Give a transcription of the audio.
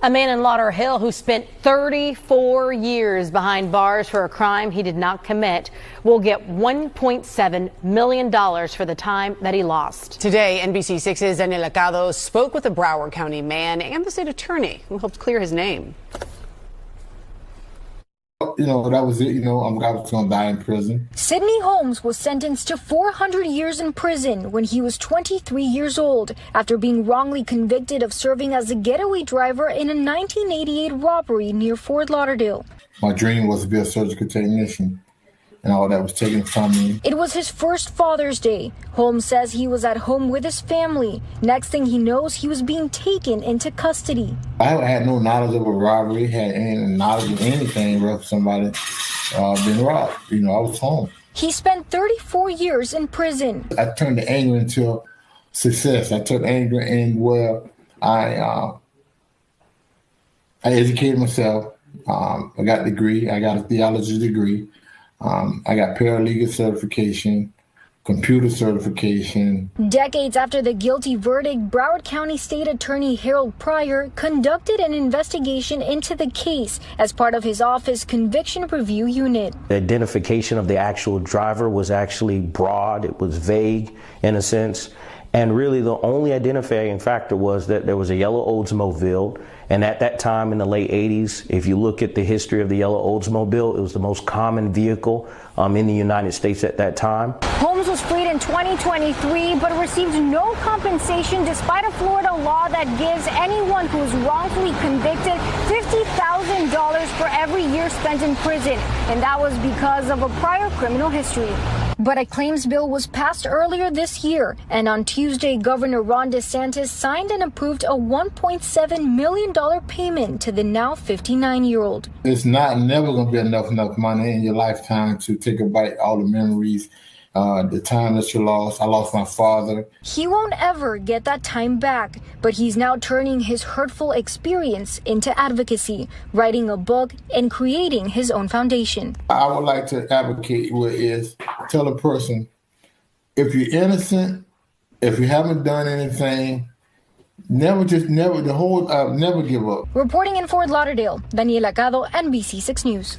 A man in Lauderhill who spent 34 years behind bars for a crime he did not commit will get $1.7 million for the time that he lost. Today, NBC6's Daniel Acado spoke with a Broward County man and the state attorney who helped clear his name. That was it. I was going to die in prison. Sidney Holmes was sentenced to 400 years in prison when he was 23 years old after being wrongly convicted of serving as a getaway driver in a 1988 robbery near Fort Lauderdale. My dream was to be a surgical technician, and all that was taken from me. It was his first Father's Day. Holmes says he was at home with his family. Next thing he knows, he was being taken into custody. I had no knowledge of a robbery, had any knowledge of anything where somebody been robbed. I was home. He spent 34 years in prison. I turned the anger into success. I took anger in where I educated myself. I got a degree. I got a theology degree. I got paralegal certification, computer certification. Decades after the guilty verdict, Broward County State Attorney Harold Pryor conducted an investigation into the case as part of his office conviction review unit. The identification of the actual driver was actually broad. It was vague in a sense. And really the only identifying factor was that there was a yellow Oldsmobile. And at that time in the late 80s, if you look at the history of the yellow Oldsmobile, it was the most common vehicle in the United States at that time. Holmes was freed in 2023, but received no compensation despite a Florida law that gives anyone who is wrongfully convicted $50,000 for every year spent in prison. And that was because of a prior criminal history. But a claims bill was passed earlier this year, and on Tuesday, Governor Ron DeSantis signed and approved a $1.7 million payment to the now 59-year-old. It's never going to be enough money in your lifetime to take about all the memories, the time that you lost. I lost my father. He won't ever get that time back, but he's now turning his hurtful experience into advocacy, writing a book and creating his own foundation. I would like to advocate is tell a person, if you're innocent, if you haven't done anything, never give up. Reporting in Fort Lauderdale, Daniel Acado, NBC6 News.